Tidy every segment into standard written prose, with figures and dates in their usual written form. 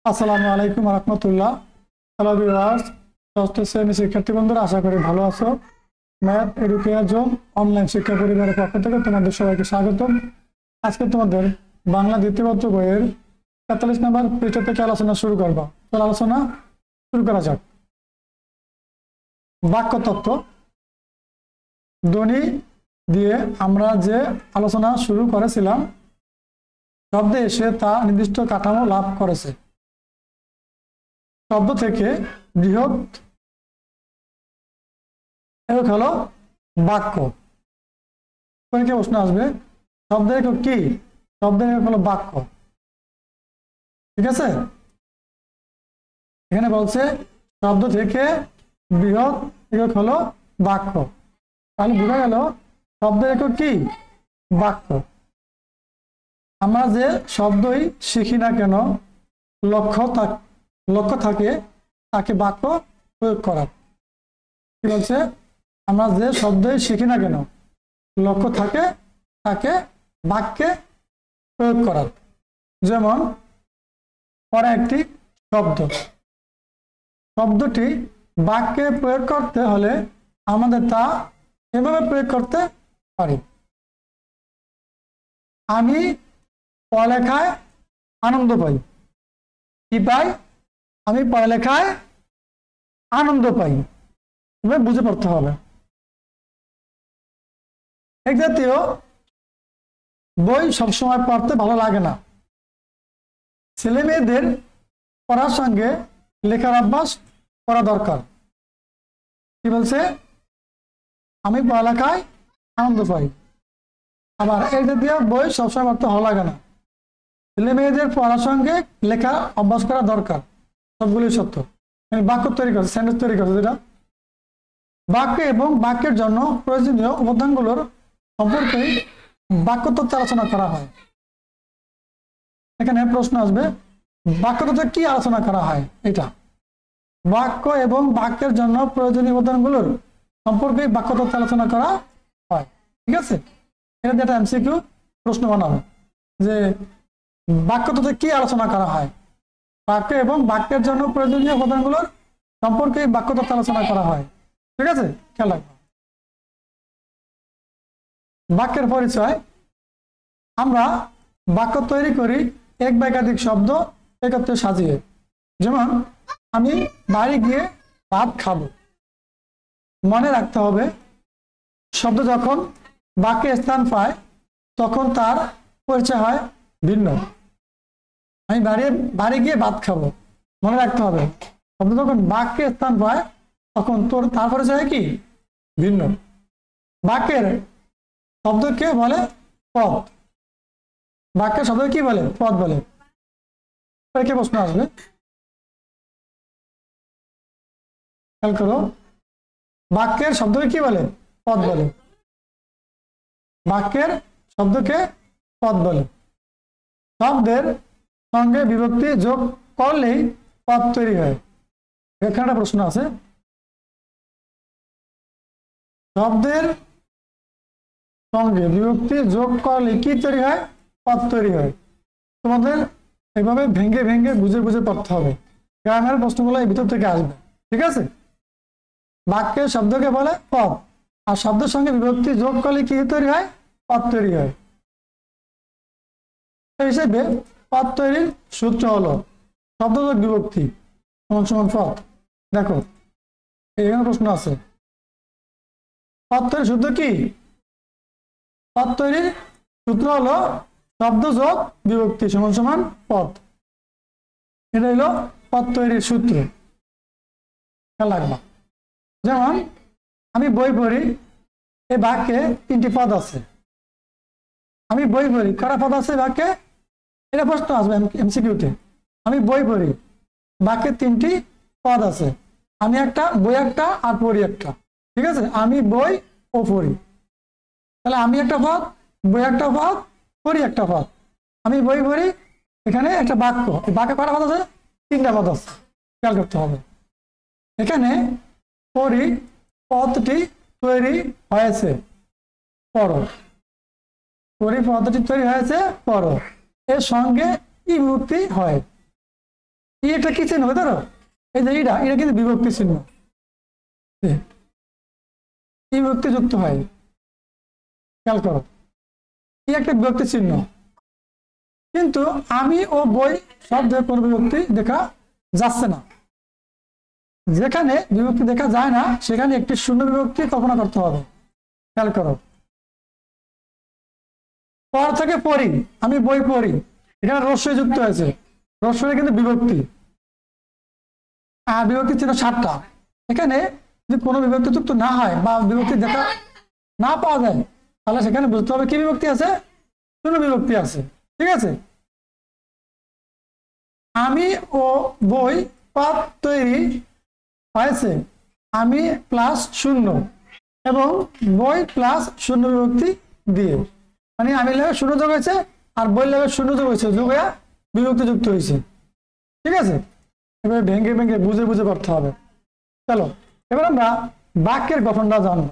আসসালামু আলাইকুম রহমতুল্লাহ। Hello viewers, ষষ্ঠ শ্রেণীর শিক্ষার্থী বন্ধুরা, আশা করি ভালো আছো। ম্যাথ এডুকেশন অনলাইন শিক্ষা পরিবারের পক্ষ থেকে তোমাদের সবাইকে স্বাগতম। আজকে তোমাদের বাংলা দ্বিতীয় পত্র বইয়ের ৪৩ নম্বর পৃষ্ঠা থেকে আলোচনা শুরু করবো। চলো আলোচনা শুরু করা যাক। বাক্যতত্ত্ব ধ্বনি দিয়ে আমরা যে আলোচনা শুরু করেছিলাম, শব্দে এসে তা নির্দিষ্ট কাঠামো লাভ করেছে। শব্দ থেকে বৃহৎ একক হলো বাক্য। পরীক্ষায় প্রশ্ন আসবে, শব্দের একক কি? শব্দের একক হলো বাক্য। ঠিক আছে, এখানে বলছে শব্দ থেকে বৃহৎ একক হলো বাক্য। তাহলে বোঝা গেল শব্দের একক কি? বাক্য। আমরা যে শব্দই শিখি না কেন, লক্ষ্য থাকে তাকে বাক্য প্রয়োগ করার। কি বলছে? আমরা যে শব্দই শিখি না কেন, লক্ষ্য থাকে তাকে বাক্যে প্রয়োগ করার। যেমন পরে একটি শব্দটি বাক্যে প্রয়োগ করতে হলে আমাদের তা এভাবে প্রয়োগ করতে পারি। আমি পড়ালেখায় আনন্দ পাই। কি পাই? আমি পড়ালেখায় আনন্দ পাই। বুঝে পড়তে হবে। এক জাতীয় বই সবসময় পড়তে ভালো লাগে না। ছেলে মেয়েদের পড়ার সঙ্গে লেখার অভ্যাস করা দরকার। কি বলছে? আমি পড়ালেখায় আনন্দ পাই। আবার এই জাতীয় বই সবসময় পড়তে ভালো লাগে না। ছেলে মেয়েদের পড়ার সঙ্গে লেখা অভ্যাস করা দরকার। সবগুলি সত্য। বাক্য তৈরি করছে, সেন্টেন্স তৈরি করছে। যেটা বাক্য এবং বাক্যের জন্য প্রয়োজনীয় উপাদানগুলোর সম্পর্কে বাক্যতত্ত্ব আলোচনা করা হয়। এখানে প্রশ্ন আসবে, বাক্যতত্ত্বে কি আলোচনা করা হয়? এটা বাক্য এবং বাক্যের জন্য প্রয়োজনীয় উপাদানগুলোর সম্পর্কে বাক্যতত্ত্ব আলোচনা করা হয়। ঠিক আছে, এটা যেটা এমসিকিউ প্রশ্ন বানাবে যে বাক্যতত্ত্বে কি আলোচনা করা হয়। বাক্য এবং বাক্যের জন্য প্রয়োজনীয় উপাদানগুলোর সম্পর্কে বাক্যতত্ত্ব আলোচনা করা হয়। ঠিক আছে, খেয়াল রাখবো। বাক্যের পরিচয়। আমরা বাক্য তৈরি করি এক বা একাধিক শব্দ একত্রে সাজিয়ে। যেমন আমি বাড়ি গিয়ে ভাত খাবো। মনে রাখতে হবে, শব্দ যখন বাক্যে স্থান পায় তখন তার পরিচয় হয় ভিন্ন। আমি বাড়ি গিয়ে ভাত খাবো, মনে রাখতে হবে, শব্দ যখন বাক্যে স্থান পায় তখন তার পরিচয় কি? ভিন্ন। বাক্যের শব্দকে বলে পদ। বাক্যের শব্দ কি বলে? পদ বলে। পরীক্ষায় প্রশ্ন আসবে, খেয়াল করো। বাক্যের শব্দকে কি বলে? পদ বলে। বাক্যের শব্দকে পদ বলে। শব্দের সঙ্গে বিভক্তি যোগ করলেই পদ তৈরি হয়। এখানে একটা প্রশ্ন আছে, শব্দের সঙ্গে বিভক্তি যোগ করলে কি তৈরি হয়? পদ তৈরি হয়। তোমাদের এভাবে ভেঙে ভেঙে বুঝে বুঝে পড়তে হবে। গ্রামের প্রশ্নগুলো এই ভিতর থেকে আসবে। ঠিক আছে, বাক্যের শব্দকে বলে পদ, আর শব্দের সঙ্গে বিভক্তি যোগ করলে কি তৈরি হয়? পদ তৈরি হয়। সেই হিসেবে পদ তৈরির সূত্র হলো শব্দ যোগ বিভক্তি সমান সমান পদ। দেখো এখানে প্রশ্ন আছে, পদ তৈরির সূত্র কি? পদ তৈরির সূত্র হলো শব্দ যোগ বিভক্তি সমান সমান পদ। এটা হলো পদ তৈরির সূত্র। খেয়াল রাখবা। যেমন আমি বই পড়ি, এই বাক্যে 3টি পদ আছে। আমি বই পড়ি, কটা পদ আছে বাক্যে? এটা প্রশ্ন আসবে এমসিকিউতে। আমি বই পড়ি, বাক্যে 3টি পদ আছে। আমি একটা, বই একটা, আর পড়ি একটা। ঠিক আছে, আমি বই ও পড়ি। তাহলে আমি একটা পদ, বই একটা পদ, পড়ি একটা পদ। আমি বই পড়ি, এখানে একটা বাক্য। বাক্যে কটা পদ আছে? 3টা পদ আছে। খেয়াল করতে হবে। এখানে পড়ি পদটি তৈরি হয়েছে পড়ো। পড়ি পদটি তৈরি হয়েছে পড়ো, এর সঙ্গে ই বিভক্তি হয়। এটা কি চিহ্ন বুঝতে পারো? এই যে এটা কিন্তু বিভক্তি চিহ্ন, এই বিভক্তি যুক্ত হয়, খেয়াল করো, এই একটা বিভক্তি চিহ্ন। কিন্তু আমি ও বই শব্দে কোনো বিভক্তি দেখা যাচ্ছে না। যেখানে বিভক্তি দেখা যায় না সেখানে একটি শূন্য বিভক্তি কল্পনা করতে হবে। খেয়াল করো, পর থেকে পড়ি, আমি বই পড়ি, এখানে রস্যই যুক্ত হয়েছে, রস্যই কিন্তু বিভক্তি, আর বিভক্তি ছিল 7টা। এখানে যদি কোনো বিভক্তি যুক্ত না হয় বা বিভক্তি দেখা না পাওয়া যায় তাহলে সেখানে বুঝতে হবে কি বিভক্তি আছে, শূন্য বিভক্তি আছে। ঠিক আছে, আমি ও বই পদ তৈরি হয়েছে আমি প্লাস শূন্য এবং বই প্লাস শূন্য বিভক্তি দিয়ে, মানে আমি লেগে শূন্য যোগ হয়েছে আর বই লেগে শূন্য যোগ হয়েছে, যোগ হয়ে বিভক্তি যুক্ত হয়েছে। ঠিক আছে, এবার ভেঙে ভেঙে বুঝে বুঝে করতে হবে। চলো এবার আমরা বাক্যের গঠনটা জানবো।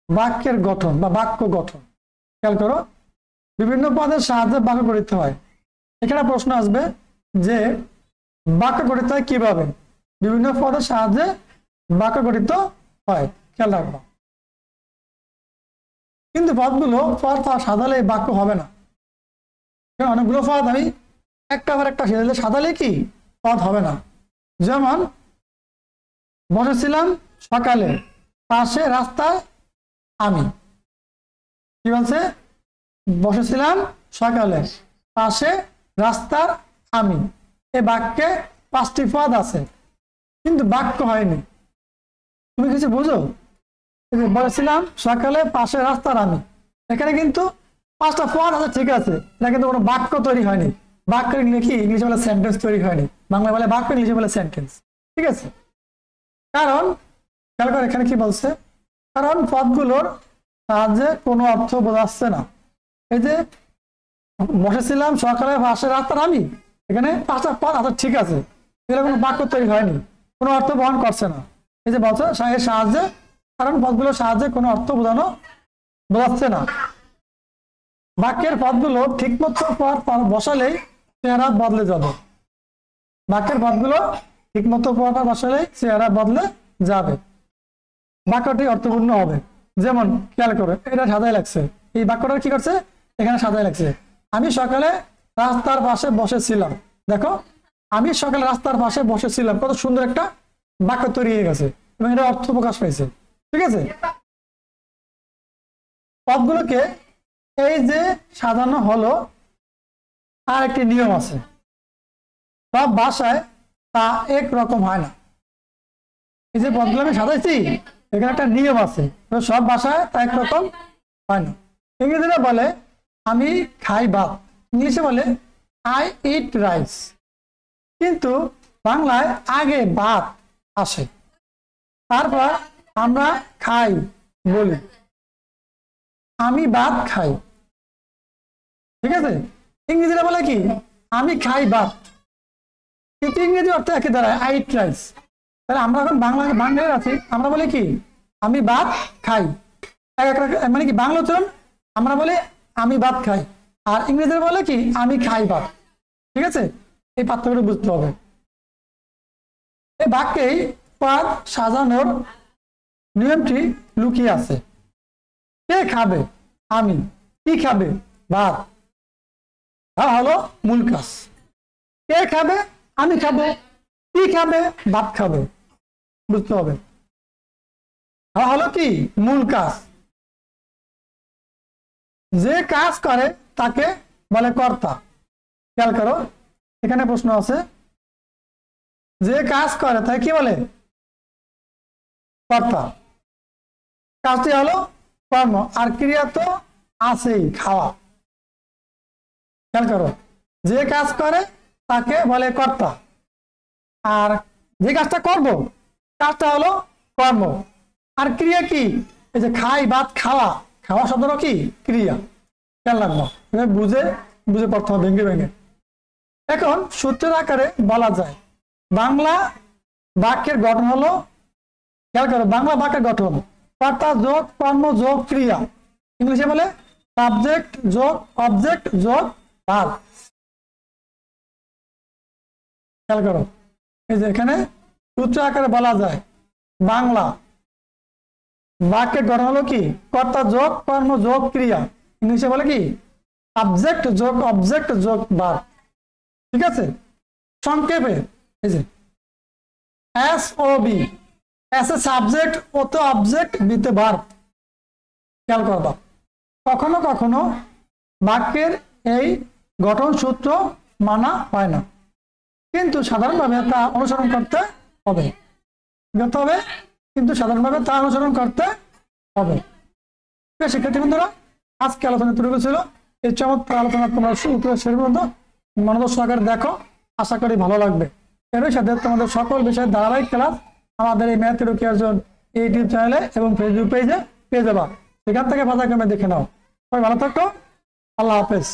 বাক্যের গঠন বা বাক্য গঠন, খেয়াল করো, বিভিন্ন পদের সাহায্যে বাক্য গঠিত হয়। এখানে প্রশ্ন আসবে যে বাক্য গঠিত হয় কিভাবে, বিভিন্ন পদের সাহায্যে বাক্য গঠিত হয়, খেয়াল রাখবো। কিন্তু পদগুলো পদ সাজালে বাক্য হবে না, অনেকগুলো পদ আমি একটা পর একটা সাজালে কি পদ হবে না। যেমন বসেছিলাম সকালে পাশে রাস্তায় আমি, কি বলছে, বসেছিলাম সকালে পাশে রাস্তার আমি, এই বাক্যে 5টি পদ আছে কিন্তু বাক্য হয়নি। তুমি কিছু বুঝো? বলেছিলাম সকালে পাশে রাস্তার আমি, এখানে কিন্তু 5টা পদ আছে, ঠিক আছে, এটা কিন্তু কোনো বাক্য তৈরি হয়নি। বাক্য লিখি ইংলিশে বলে সেন্টেন্স তৈরি হয়নি, বাংলা বলে বাক্য, ইংলিশে বলে সেন্টেন্স। ঠিক আছে, কারণ খেয়াল করে এখানে কি বলছে, কারণ পদগুলোর সাহায্যে কোনো অর্থ বোঝাচ্ছে না। এই যে বসেছিলাম সকালে পাশে রাস্তার আমি, এখানে 5টা পদ আছে, ঠিক আছে, এগুলো কোনো বাক্য তৈরি হয়নি, কোনো অর্থ বহন করছে না। এই যে বলছে এর সাহায্যে, কারণ পদগুলোর সাহায্যে কোনো অর্থ বোঝাচ্ছে না। বাক্যের পদগুলো ঠিকমতো পর বসালেই চেহারা বদলে যাবে। বাক্যের পদগুলো ঠিকমতো পর বসালেই চেহারা বদলে যাবে, বাক্যটি অর্থপূর্ণ হবে। যেমন খেয়াল করে এটা সাজায় লাগছে, এই বাক্যটা কি করছে, এখানে সাজায় লাগছে, আমি সকালে রাস্তার পাশে বসেছিলাম। দেখো, আমি সকালে রাস্তার পাশে বসেছিলাম, কত সুন্দর একটা বাক্য তৈরি হয়ে গেছে এবং এটা অর্থ প্রকাশ পাইছে। ঠিক আছে, পদগুলোকে এই যে সাজানো হলো, আর একটি নিয়ম আছে, সব ভাষায় তা একরকম হয় না। এই যে পদগুলো আমি সাজাইছি এখানে একটা নিয়ম আছে, সব ভাষায় তা একরকম হয় না। ইংরেজিরা বলে আমি খাই ভাত, ইংলিশে বলে আই ইট রাইস, কিন্তু বাংলায় আগে ভাত আসে, তারপর আমরা খাই বলি, আমি ভাত খাই। ঠিক আছে, ইংরেজিরা বলে কি আমি খাই ভাত, কিন্তু ইংরেজি অর্থ একই দাঁড়ায় আই ইট রাইস। তাহলে আমরা এখন বাংলায় আছি, আমরা বলি কি আমি ভাত খাই, মানে কি বাংলা উচ্চারণ আমরা বলি আমি ভাত খাই, আর ইংরেজিরা বলে কি আমি খাই ভাত। ঠিক আছে, এই পার্থক্যটা বুঝতে হবে। এই বাক্যেই পদ সাজানোর নিয়মটি লুকিয়ে আছে। কে খাবে, আমি, কি খাবে, ভাত, হলো মূল কাজ। কে খাবে, আমি খাবো, কি খাবে, ভাত খাবে, বুঝতে হবে, হলো কি মূল কাজ। যে কাজ করে তাকে বলে কর্তা। খেয়াল করো এখানে প্রশ্ন আছে, যে কাজ করে তাই কি বলে, কর্তা। কাজটি হলো কর্ম, আর ক্রিয়া তো আছেই, খাওয়া। খেয়াল করো, যে কাজ করে তাকে বলে কর্তা, আর যে কাজটা করব কাজটা হলো কর্ম, আর ক্রিয়া কি, এই যে খাই ভাত খাওয়া, খাওয়া শব্দটা কি ক্রিয়া। খেয়াল রাখবো, বুঝে বুঝে পড়তে হবে ভেঙে ভেঙে। এখন সূত্রের আকারে বলা যায় বাংলা বাক্যের গঠন হলো, খেয়াল করো, বাংলা বাক্যের গঠন কর্তা যোগ কর্ম যোগ ক্রিয়া, ইংলিশে বলে সাবজেক্ট যোগ অবজেক্ট যোগ ভার্ব। খেয়াল করো, এই যে এখানে সূত্র আকারে বলা যায় বাংলা বাক্যের গঠন হলো কি কর্তা যোগ কর্ম যোগ ক্রিয়া, ইংলিশে বলে কি সাবজেক্ট যোগ অবজেক্ট যোগ ভার্ব। ঠিক আছে, সংক্ষেপে এই যে এস ও বি, এস এ সাবজেক্ট, ও তো অবজেক্ট, বিতে ভার্ব। খেয়াল করবা, কখনো কখনো বাক্যের এই গঠন সূত্র মানা হয় না, কিন্তু সাধারণভাবে তা অনুসরণ করতে হবে, কিন্তু সাধারণভাবে তা অনুসরণ করতে হবে। শিক্ষার্থী বন্ধুরা, আজকে আলোচনা তৈরি ছিল। এই চমৎকার আলোচনা তোমরা শুরু শেষ পর্যন্ত মনোযোগ সহকারে দেখো, আশা করি ভালো লাগবে। এর সাথে তোমাদের সকল বিষয়ের ধারাবাহিক ক্লাস আমাদের এই ম্যাথ এডুকেশন ইউটিউব চ্যানেলে এবং ফেসবুক পেজে পেয়ে যাবা, সেখান থেকে পাঠাক্রমে দেখে নাও। সবাই ভালো থাকো, আল্লাহ হাফেজ।